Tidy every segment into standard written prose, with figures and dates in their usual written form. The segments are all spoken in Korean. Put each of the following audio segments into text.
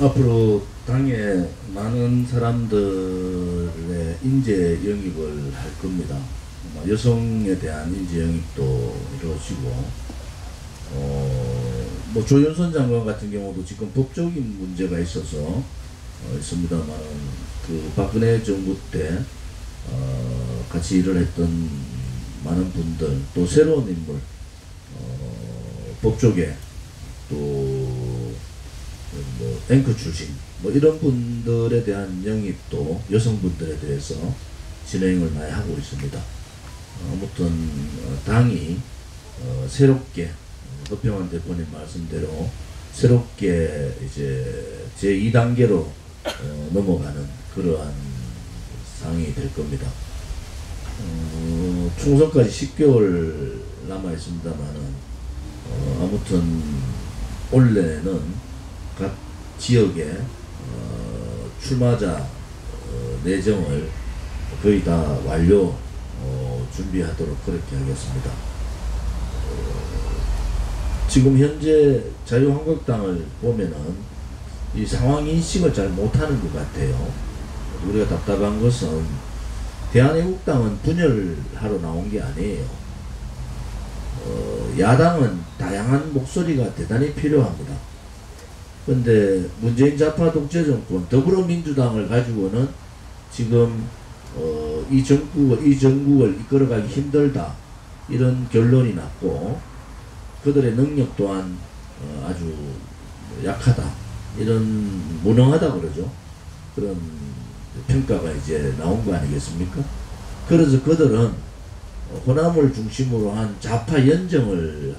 앞으로 당에 많은 사람들의 인재 영입을 할 겁니다. 여성에 대한 인재 영입도 이루어지고, 뭐 조윤선 장관 같은 경우도 지금 법적인 문제가 있어서 있습니다만, 그 박근혜 정부 때 같이 일을 했던 많은 분들, 또 새로운 인물, 법조계, 또 뭐 앵커 출신, 뭐 이런 분들에 대한 영입도 여성분들에 대해서 진행을 많이 하고 있습니다. 아무튼 당이 새롭게 허평환 대표님 말씀대로 새롭게 이제 제2단계로 넘어가는 그러한 상황이 될 겁니다. 총선까지 10개월 남아 있습니다만은 아무튼 올해는 각 지역의 출마자 내정을 거의 다 완료 준비하도록 그렇게 하겠습니다. 지금 현재 자유한국당을 보면은 이 상황 인식을 잘 못하는 것 같아요. 우리가 답답한 것은 대한애국당은 분열하러 나온 게 아니에요. 야당은 다양한 목소리가 대단히 필요합니다. 근데 문재인 좌파 독재 정권 더불어민주당을 가지고는 지금 이 정국을 이끌어가기 힘들다, 이런 결론이 났고, 그들의 능력 또한 아주 약하다, 이런 무능하다 그러죠. 그런 평가가 이제 나온 거 아니겠습니까? 그래서 그들은 호남을 중심으로 한 좌파 연정을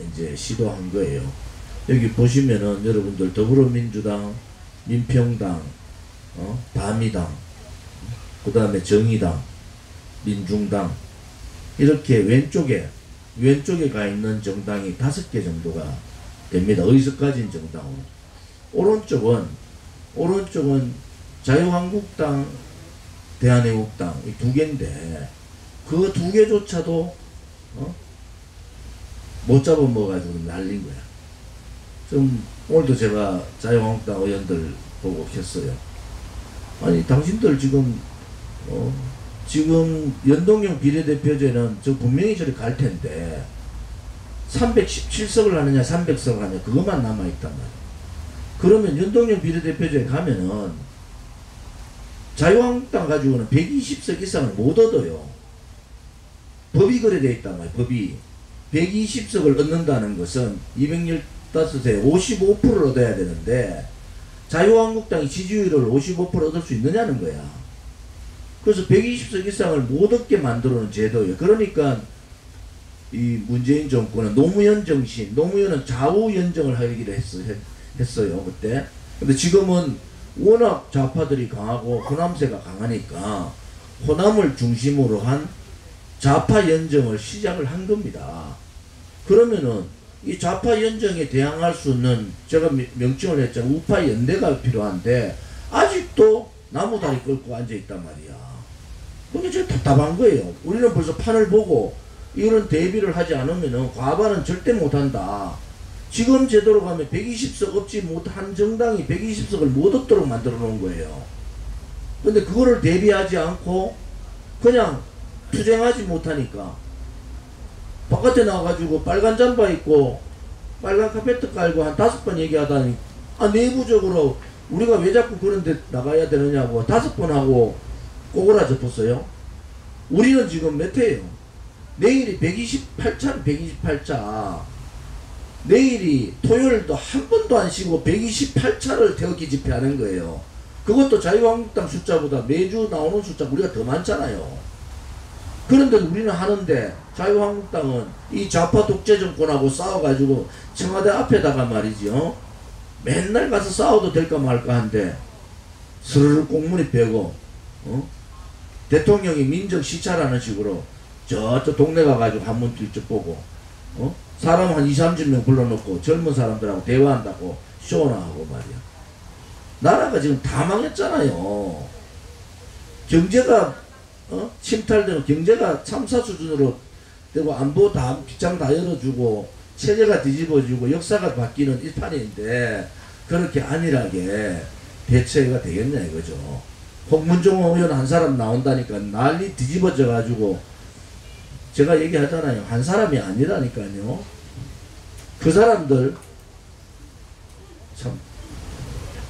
이제 시도한 거예요. 여기 보시면은 여러분들 더불어민주당, 민평당, 바미당, 그 다음에 정의당, 민중당, 이렇게 왼쪽에 가 있는 정당이 5개 정도가 됩니다. 의석가진 정당으로. 오른쪽은 자유한국당, 대한애국당, 이 2개인데 그 2개조차도 못 잡아먹어가지고 날린 거야. 좀 오늘도 제가 자유한국당 의원들 보고 했어요. 아니 당신들 지금 지금 연동형 비례대표제는 저 분명히 저리 갈 텐데 317석을 하느냐 300석을 하느냐 그것만 남아있단 말이야. 그러면 연동형 비례대표제에 가면은 자유한국당 가지고는 120석 이상을 못 얻어요. 법이 그래 돼 있단 말이야. 법이 120석을 얻는다는 것은 215에 55%를 얻어야 되는데 자유한국당이 지지율을 55% 얻을 수 있느냐는 거야. 그래서 120석 이상을 못 얻게 만들어놓은 제도예요. 그러니까 이 문재인 정권은 노무현 정신, 노무현은 좌우 연정을 하기로 했어요 그때. 근데 지금은 워낙 좌파들이 강하고 호남세가 강하니까 호남을 중심으로 한 좌파 연정을 시작을 한 겁니다. 그러면은 이 좌파 연정에 대항할 수 있는, 제가 명칭을 했잖아요, 우파 연대가 필요한데 아직도 나무다리 끌고 앉아있단 말이야. 그게 제일 답답한 거예요. 우리는 벌써 판을 보고 이런 대비를 하지 않으면은 과반은 절대 못한다. 지금 제도로 가면 120석 얻지 못한 정당이 120석을 못 얻도록 만들어 놓은 거예요. 근데 그거를 대비하지 않고 그냥 투쟁하지 못하니까 바깥에 나와가지고 빨간 잠바 입고 빨간 카페트 깔고 한 5번 얘기하다니, 내부적으로 우리가 왜 자꾸 그런 데 나가야 되느냐고 5번 하고 꼬그라 접었어요. 우리는 지금 몇 회예요? 내일이 128차. 내일이 토요일도 한 번도 안 쉬고 128차를 태극기 집회하는 거예요. 그것도 자유한국당 숫자보다 매주 나오는 숫자 우리가 더 많잖아요. 그런데 우리는 하는데 자유한국당은 이 좌파 독재 정권하고 싸워가지고 청와대 앞에다가 말이죠, 맨날 가서 싸워도 될까 말까 한데 스르르 꽁무니 빼고 대통령이 민정 시찰하는 식으로 저쪽 동네 가가지고 한번 직접 보고 사람 한 20-30명 불러놓고 젊은 사람들하고 대화한다고 쇼나 하고 말이야. 나라가 지금 다 망했잖아요. 경제가 침탈되고 경제가 참사 수준으로 되고 안보 다 빗장 다 열어주고 체제가 뒤집어지고 역사가 바뀌는 일판인데 그렇게 안일하게 대처가 되겠냐 이거죠. 홍문종 의원 한 사람 나온다니까 난리 뒤집어져 가지고 제가 얘기하잖아요. 한 사람이 아니라니까요. 그 사람들 참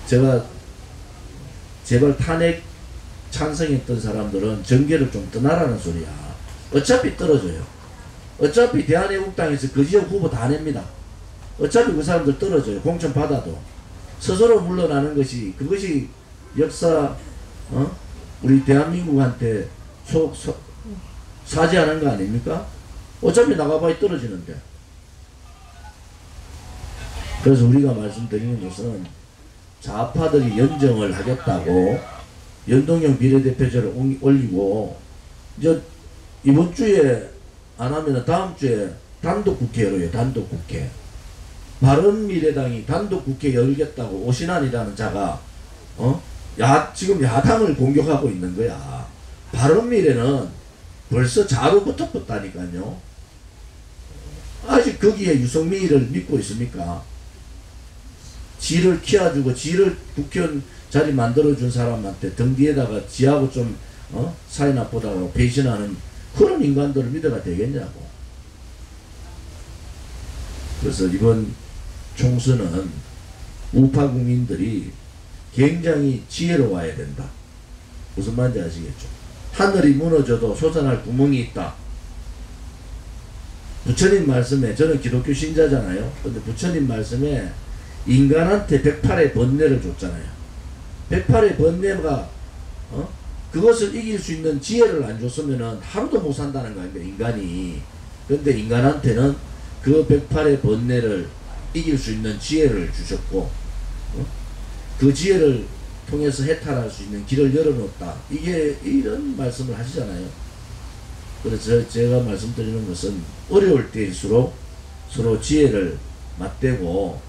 제가 제발 탄핵 찬성했던 사람들은 정계를 좀 떠나라는 소리야. 어차피 떨어져요. 어차피 대한애국당에서 그 지역 후보 다 냅니다. 어차피 그 사람들 떨어져요. 공천 받아도 스스로 물러나는 것이 그것이 역사 우리 대한민국한테 사죄하는 거 아닙니까? 어차피 나가봐야 떨어지는데. 그래서 우리가 말씀드리는 것은 좌파들이 연정을 하겠다고 연동형 비례대표제를 올리고 이제 이번 주에 안 하면 다음 주에 단독국회로 해요. 단독국회. 바른미래당이 단독국회 열겠다고 오신환이라는 자가 지금 야당을 공격하고 있는 거야. 바른미래는 벌써 자로 붙었다니까요. 아직 거기에 유승민을 믿고 있습니까? 지를 키워주고 지를 국회의원 자리 만들어준 사람한테 등 뒤에다가 지하고 좀 사이 나쁘다고 배신하는 그런 인간들을 믿어가 되겠냐고. 그래서 이번 총선은 우파 국민들이 굉장히 지혜로워야 된다. 무슨 말인지 아시겠죠? 하늘이 무너져도 솟아날 구멍이 있다. 부처님 말씀에, 저는 기독교 신자잖아요. 근데 부처님 말씀에 인간한테 108의 번뇌를 줬잖아요. 108의 번뇌가 그것을 이길 수 있는 지혜를 안 줬으면 하루도 못 산다는 거 아닙니까, 인간이. 근데 인간한테는 그 108의 번뇌를 이길 수 있는 지혜를 주셨고 그 지혜를 통해서 해탈할 수 있는 길을 열어놓았다. 이게 이런 말씀을 하시잖아요. 그래서 제가 말씀드리는 것은 어려울 때일수록 서로 지혜를 맞대고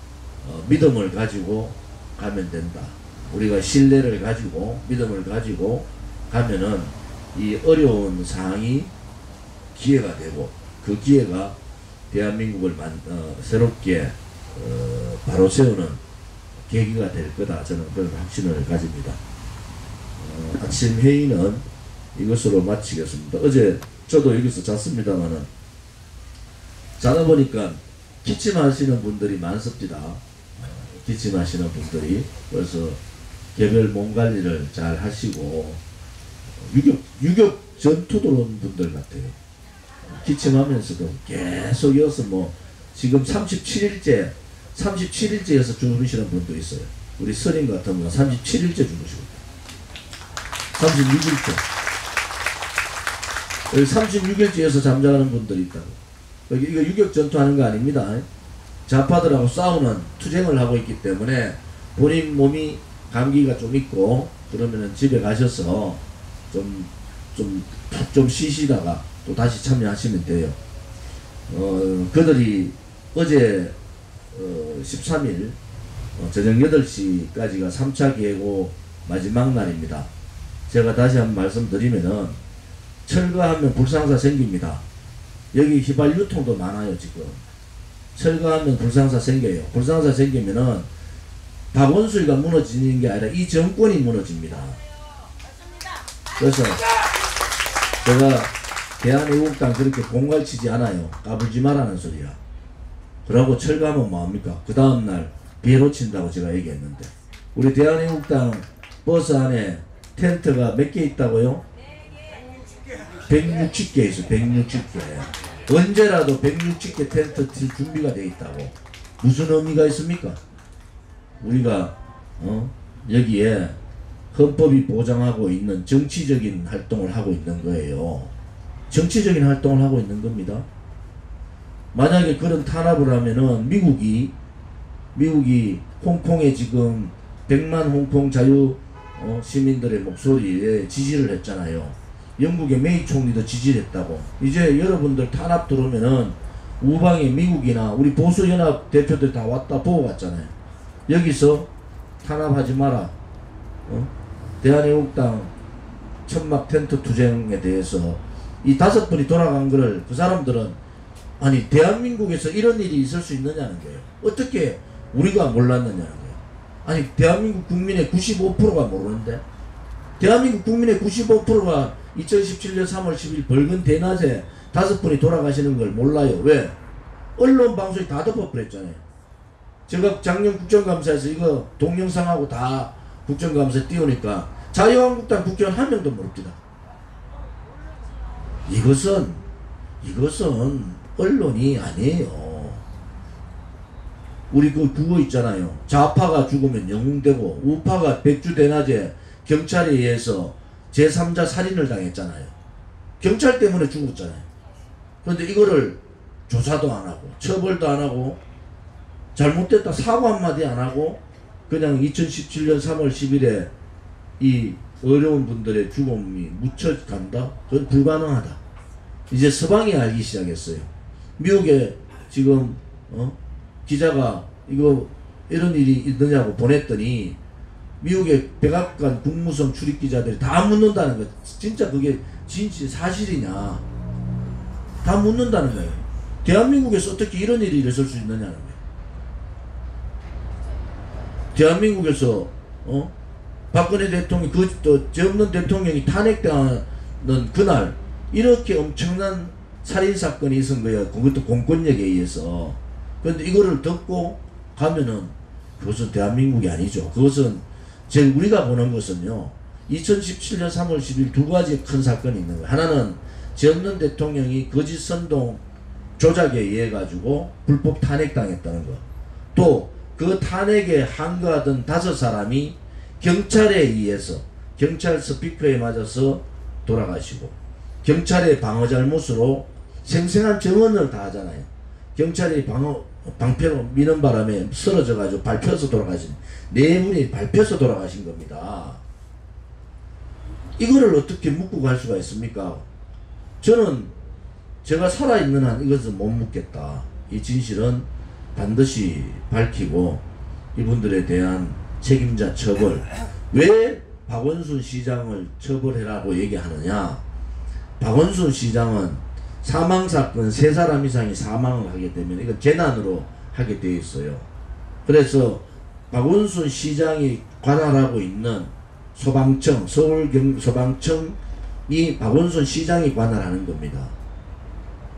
믿음을 가지고 가면 된다. 우리가 신뢰를 가지고 믿음을 가지고 가면은 이 어려운 상황이 기회가 되고 그 기회가 대한민국을 새롭게 바로 세우는 계기가 될 거다. 저는 그런 확신을 가집니다. 아침 회의는 이것으로 마치겠습니다. 어제 저도 여기서 잤습니다만은 자다 보니까 기침하시는 분들이 많습니다. 기침하시는 분들이. 그래서 개별 몸 관리를 잘 하시고 유격 전투 들어온 분들 같아요. 기침하면서도 계속 이어서 지금 37일째에서 주무시는 분도 있어요. 우리 선임 같은 경우는 37일째 주무시고 36일째 36일째에서 잠자는 분들이 있다고. 이거 유격 전투하는 거 아닙니다. 좌파들하고 싸우는 투쟁을 하고 있기 때문에 본인 몸이 감기가 좀 있고 그러면은 집에 가셔서 좀 쉬시다가 또 다시 참여하시면 돼요. 그들이 어제 13일 저녁 8시까지가 3차 계고 마지막 날입니다. 제가 다시 한번 말씀드리면은 철거하면 불상사 생깁니다. 여기 휘발 유통도 많아요. 지금 철거하면 불상사 생겨요. 불상사 생기면은 박원순이가 무너지는 게 아니라 이 정권이 무너집니다. 그래서 제가 대한애국당 그렇게 공갈치지 않아요. 까불지 말라는 소리야. 그러고 철거하면 뭐합니까? 그 다음날 비로 친다고 제가 얘기했는데 우리 대한애국당 버스 안에 텐트가 몇 개 있다고요? 160개 있어요. 160개. 언제라도 160개 텐트 칠 준비가 되어 있다고. 무슨 의미가 있습니까? 우리가 여기에 헌법이 보장하고 있는 정치적인 활동을 하고 있는 거예요. 정치적인 활동을 하고 있는 겁니다. 만약에 그런 탄압을 하면은 미국이 홍콩에 지금 100만 홍콩 자유 시민들의 목소리에 지지를 했잖아요. 영국의 메이 총리도 지지를 했다고. 이제 여러분들 탄압 들어오면은 우방의 미국이나 우리 보수연합 대표들 다 왔다 보고 갔잖아요. 여기서 탄압하지 마라. 대한애국당 천막 텐트 투쟁에 대해서 이 5분이 돌아간 거를 그 사람들은 아니 대한민국에서 이런 일이 있을 수 있느냐는 거예요. 어떻게 우리가 몰랐느냐는 거예요. 아니 대한민국 국민의 95%가 모르는데, 대한민국 국민의 95%가 2017년 3월 10일 벌금 대낮에 5분이 돌아가시는 걸 몰라요. 왜? 언론 방송이 다 덮어버렸잖아요. 제가 작년 국정감사에서 이거 동영상하고 다 국정감사에 띄우니까 자유한국당 국회의원 한 명도 모릅니다. 이것은 언론이 아니에요. 우리 그거 있잖아요. 좌파가 죽으면 영웅되고 우파가 백주대낮에 경찰에 의해서 제3자 살인을 당했잖아요. 경찰 때문에 죽었잖아요. 그런데 이거를 조사도 안 하고 처벌도 안 하고 잘못됐다 사과 한마디 안 하고 그냥 2017년 3월 10일에 이 어려운 분들의 죽음이 묻혀간다? 그건 불가능하다. 이제 서방이 알기 시작했어요. 미국에 지금 기자가 이거 이런 일이 있느냐고 보냈더니 미국의 백악관 국무성 출입기자들이 다 묻는다는 거예요. 진짜 그게 진실 사실이냐 다 묻는다는 거예요. 대한민국에서 어떻게 이런 일이 일어설 수 있느냐는 거예요. 대한민국에서 박근혜 대통령이 죄 없는 대통령이 탄핵당하는 그날 이렇게 엄청난 살인사건이 있은 거예요. 그것도 공권력에 의해서. 그런데 이거를 듣고 가면은 그것은 대한민국이 아니죠. 그것은 우리가 보는 것은요, 2017년 3월 10일 두 가지 큰 사건이 있는 거예요. 하나는 죄 없는 대통령이 거짓 선동 조작에 의해 가지고 불법 탄핵당했다는 거. 또 그 탄핵에 항거하던 5사람이 경찰에 의해서 경찰 스피커에 맞아서 돌아가시고, 경찰의 방어 잘못으로 생생한 증언을 다 하잖아요. 경찰이 방패로 미는 바람에 쓰러져 가지고 밟혀서 돌아가신 4분이 밟혀서 돌아가신 겁니다. 이거를 어떻게 묻고 갈 수가 있습니까? 저는 제가 살아있는 한 이것은 못 묻겠다. 이 진실은 반드시 밝히고 이분들에 대한 책임자 처벌. 왜 박원순 시장을 처벌해라고 얘기하느냐? 박원순 시장은 사망사건 3사람 이상이 사망을 하게 되면 이건 재난으로 하게 되어 있어요. 그래서 박원순 시장이 관할하고 있는 소방청, 서울소방청이 박원순 시장이 관할하는 겁니다.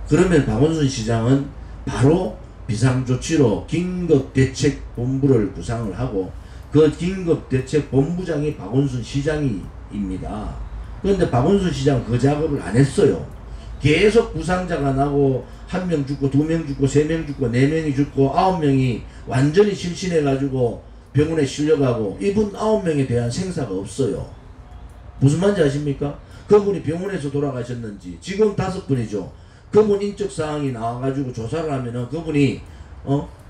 그러면 박원순 시장은 바로 비상조치로 긴급대책본부를 구상을 하고 그 긴급대책본부장이 박원순 시장입니다. 그런데 박원순 시장은 그 작업을 안 했어요. 계속 부상자가 나고 1명 죽고 2명 죽고 3명 죽고 4명이 죽고 9명이 완전히 실신해가지고 병원에 실려가고 이분 9명에 대한 생사가 없어요. 무슨 말인지 아십니까? 그분이 병원에서 돌아가셨는지, 지금 5분이죠. 그분 인적사항이 나와가지고 조사를 하면은 그분이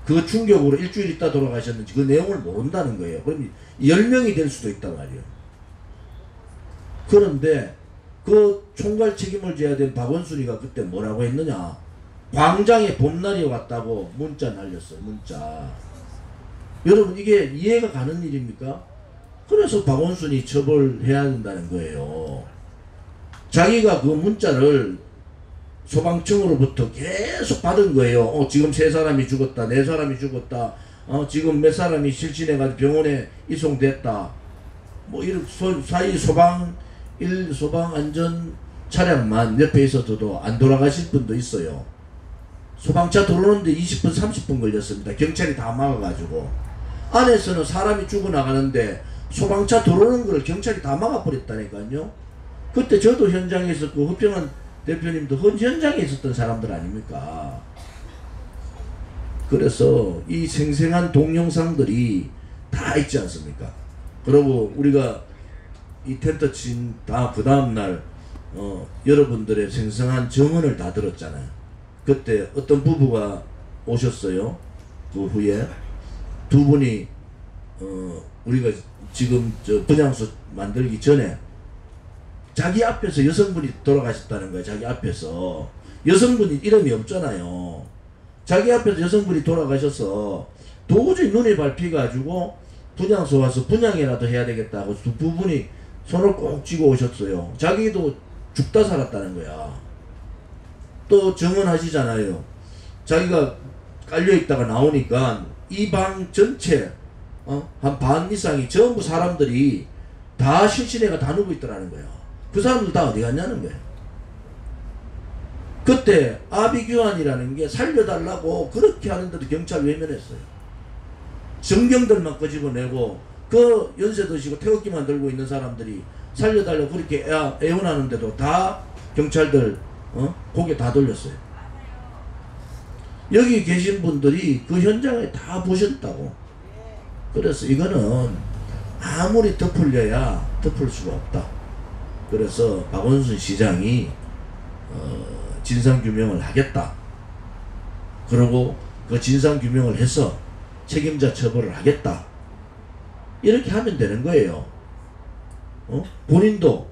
그 충격으로 일주일 있다 돌아가셨는지 그 내용을 모른다는 거예요. 그럼 10명이 될 수도 있단 말이에요. 그런데 그 총괄 책임을 져야 된 박원순이가 그때 뭐라고 했느냐? 광장에 봄날이 왔다고 문자 날렸어요. 문자. 여러분 이게 이해가 가는 일입니까? 그래서 박원순이 처벌해야 된다는 거예요. 자기가 그 문자를 소방청으로부터 계속 받은 거예요. 지금 3사람이 죽었다, 4사람이 죽었다, 지금 몇 사람이 실신해가지고 병원에 이송됐다. 뭐 이런 사이 소방 안전 차량만 옆에 있어도 안 돌아가실 분도 있어요. 소방차 들어오는데 20분 30분 걸렸습니다. 경찰이 다 막아가지고 안에서는 사람이 죽어나가는데 소방차 들어오는 걸 경찰이 다 막아버렸다니까요. 그때 저도 현장에 있었고 허평한 대표님도 현장에 있었던 사람들 아닙니까? 그래서 이 생생한 동영상들이 다 있지 않습니까? 그리고 우리가 이 텐트 친 다 그 다음날 여러분들의 생생한 증언을 다 들었잖아요. 그때 어떤 부부가 오셨어요. 그 후에 두 분이 우리가 지금 분향소 만들기 전에 자기 앞에서 여성분이 돌아가셨다는 거예요. 자기 앞에서. 여성분이 이름이 없잖아요. 자기 앞에서 여성분이 돌아가셔서 도저히 눈에 밟혀가지고 분향소 와서 분향이라도 해야 되겠다고 두 부분이 손을 꼭 쥐고 오셨어요. 자기도 죽다 살았다는 거야. 또 증언하시잖아요. 자기가 깔려있다가 나오니까 이 방 전체 한 반 이상이 전부 사람들이 다 실신해가 다 누고 있더라는 거예요. 그 사람들 다 어디 갔냐는 거예요. 그때 아비규환이라는 게 살려달라고 그렇게 하는데도 경찰 외면했어요. 정경들만 끄집어내고 그 연세 드시고 태극기만 들고 있는 사람들이 살려달라고 그렇게 애원하는데도 다 경찰들 고개 다 돌렸어요. 여기 계신 분들이 그 현장에 다 보셨다고. 그래서 이거는 아무리 덮으려야 덮을 수가 없다. 그래서 박원순 시장이 진상규명을 하겠다. 그리고 그 진상규명을 해서 책임자 처벌을 하겠다. 이렇게 하면 되는 거예요. 본인도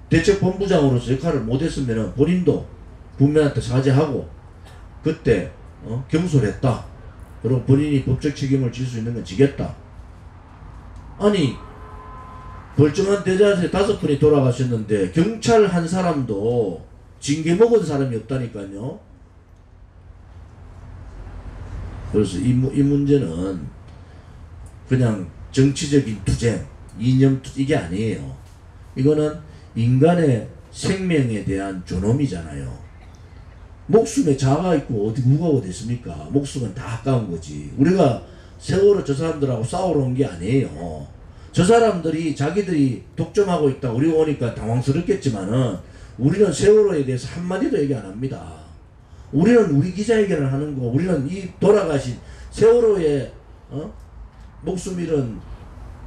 대책본부장으로서 역할을 못했으면 본인도 국민한테 사죄하고 그때 경솔했다. 그리고 본인이 법적 책임을 질 수 있는 건 지겠다. 아니 멀쩡한 대자세 5분이 돌아가셨는데 경찰 한 사람도 징계 먹은 사람이 없다니까요. 그래서 이 문제는 그냥 정치적인 투쟁, 이념 이게 아니에요. 이거는 인간의 생명에 대한 존엄이잖아요. 목숨에 자아가 있고 어디 누가 어디 있습니까? 목숨은 다 아까운 거지. 우리가 세월호 저 사람들하고 싸우러 온 게 아니에요. 저 사람들이 자기들이 독점하고 있다 우리 오니까 당황스럽겠지만은 우리는 세월호에 대해서 한마디도 얘기 안 합니다. 우리는 우리 기자회견을 하는 거, 우리는 이 돌아가신 세월호에 목숨 잃은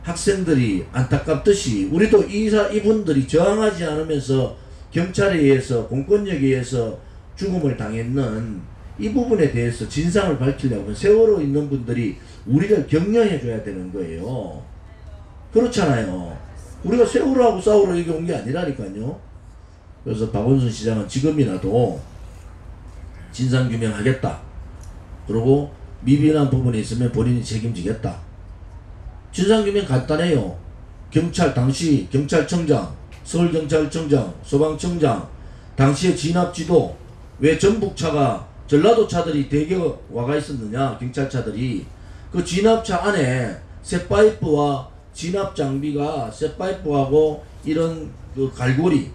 학생들이 안타깝듯이 우리도 이분들이 저항하지 않으면서 경찰에 의해서 공권력에 의해서 죽음을 당했는 이 부분에 대해서 진상을 밝히려면 세월호 있는 분들이 우리를 격려해 줘야 되는 거예요. 그렇잖아요. 우리가 세월호하고 싸우러 여기 온 게 아니라니까요. 그래서 박원순 시장은 지금이라도 진상규명하겠다. 그리고 미비한 부분이 있으면 본인이 책임지겠다. 진상규명 간단해요. 경찰 당시 경찰청장, 서울경찰청장, 소방청장 당시의 진압지도 왜 전북차가 전라도 차들이 대개 와가 있었느냐. 경찰차들이 그 진압차 안에 쇠파이프와 진압 장비가 쇠파이프하고 이런 그 갈고리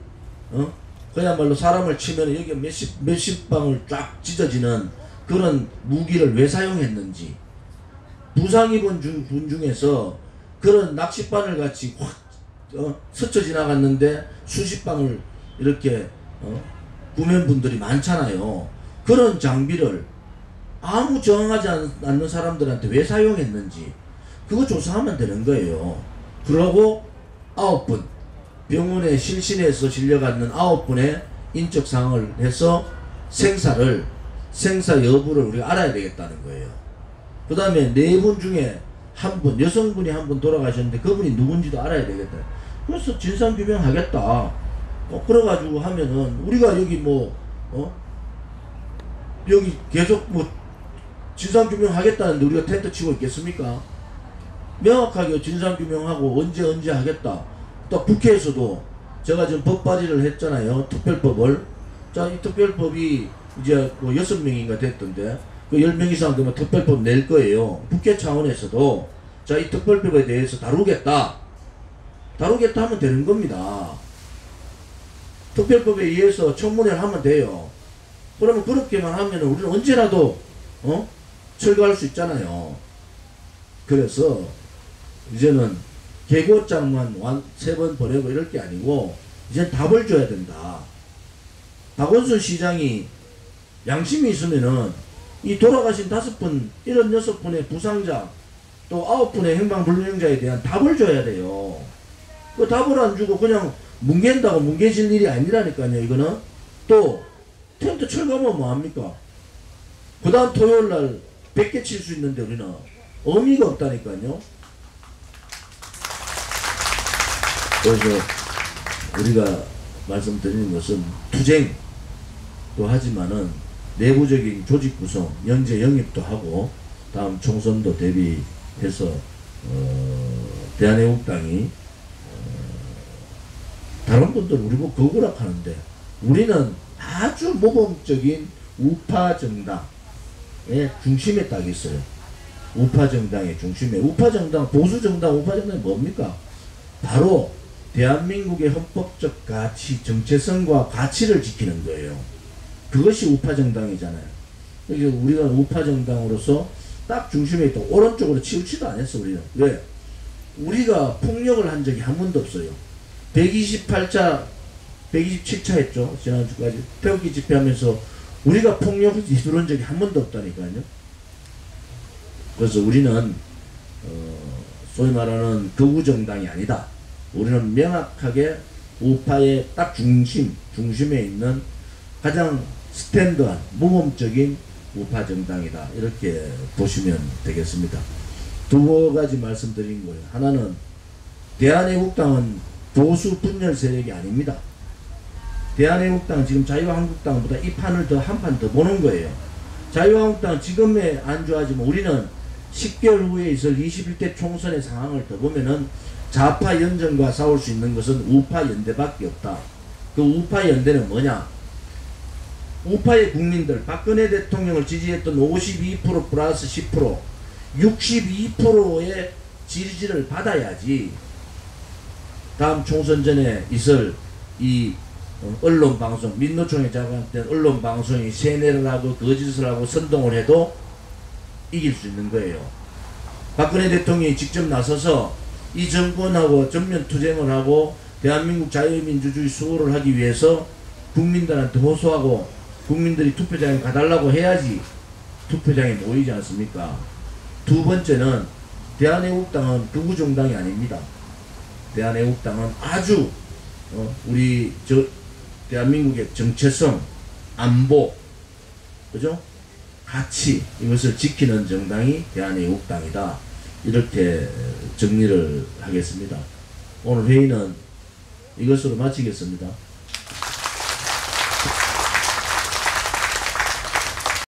그야말로 사람을 치면 여기 몇십 방울 쫙 찢어지는 그런 무기를 왜 사용했는지, 부상 입은 분 중에서 그런 낚싯바늘 같이 확 스쳐 지나갔는데 수십 방울 이렇게 구면 분들이 많잖아요. 그런 장비를 아무 저항하지 않는 사람들한테 왜 사용했는지 그거 조사하면 되는 거예요. 그러고 9분 병원에 실신해서 실려갔는 9분의 인적사항을 해서 생사 여부를 우리가 알아야 되겠다는 거예요. 그 다음에 4분 중에 한 분, 여성분이 한 분 돌아가셨는데 그분이 누군지도 알아야 되겠다. 그래서 진상규명하겠다. 그래가지고 하면은 우리가 여기 여기 계속 진상규명하겠다는데 우리가 텐트 치고 있겠습니까? 명확하게 진상규명하고 언제 하겠다. 또 국회에서도 제가 지금 법 발의를 했잖아요. 특별법을. 자, 이 특별법이 이제 6명인가 됐던데 그 10명 이상 되면 특별법 낼 거예요. 국회 차원에서도 자, 이 특별법에 대해서 다루겠다 하면 되는 겁니다. 특별법에 의해서 청문회를 하면 돼요. 그러면 그렇게만 하면 우리는 언제라도 철거할 수 있잖아요. 그래서 이제는 개고장만 3번 보내고 이럴 게 아니고 이젠 답을 줘야 된다. 박원순 시장이 양심이 있으면은 이 돌아가신 5분, 76분의 부상자 또 9분의 행방불명자에 대한 답을 줘야 돼요. 그 답을 안 주고 그냥 뭉갠다고 뭉개질 일이 아니라니까요. 이거는 또 텐트 철거하면 뭐합니까? 그 다음 토요일날 100개 칠 수 있는데 우리는 의미가 없다니까요. 그래서 우리가 말씀드리는 것은 투쟁도 하지만은 내부적인 조직 구성, 연재 영입도 하고 다음 총선도 대비해서 대한애국당이 다른 분들은 우리 뭐 거구락 하는데 우리는 아주 모범적인 우파 정당의 중심에 딱 있어요. 우파 정당의 중심에, 우파 정당, 보수 정당, 우파 정당이 뭡니까? 바로 대한민국의 헌법적 가치, 정체성과 가치를 지키는 거예요. 그것이 우파 정당이잖아요. 그래서 우리가 우파 정당으로서 딱 중심에 있다. 오른쪽으로 치우치도 안 했어, 우리는. 왜? 우리가 폭력을 한 적이 한 번도 없어요. 127차 했죠. 지난주까지. 태극기 집회하면서 우리가 폭력을 이루은 적이 한 번도 없다니까요. 그래서 우리는 소위 말하는 극우정당이 아니다. 우리는 명확하게 우파의 딱 중심에 있는 가장 스탠드한 모범적인 우파 정당이다. 이렇게 보시면 되겠습니다. 두 가지 말씀드린 거예요. 하나는 대한애국당은 보수 분열 세력이 아닙니다. 대한애국당은 지금 자유한국당보다 이 판을 더 한 판 더 보는 거예요. 자유한국당은 지금에 안주하지만 우리는 10개월 후에 있을 21대 총선의 상황을 더 보면은 좌파 연정과 싸울 수 있는 것은 우파 연대밖에 없다. 그 우파 연대는 뭐냐? 우파의 국민들, 박근혜 대통령을 지지했던 52% 플러스 10%, 62%의 지지를 받아야지 다음 총선 전에 있을 이 언론방송, 민노총에 작업된 언론방송이 세뇌를 하고 거짓을 하고 선동을 해도 이길 수 있는 거예요. 박근혜 대통령이 직접 나서서 이 정권하고 전면 투쟁을 하고 대한민국 자유민주주의 수호를 하기 위해서 국민들한테 호소하고 국민들이 투표장에 가달라고 해야지 투표장에 모이지 않습니까? 두 번째는 대한애국당은 극우정당이 아닙니다. 대한애국당은 아주 우리 대한민국의 정체성, 안보, 그죠? 가치, 이것을 지키는 정당이 대한애국당이다. 이렇게 정리를 하겠습니다. 오늘 회의는 이것으로 마치겠습니다.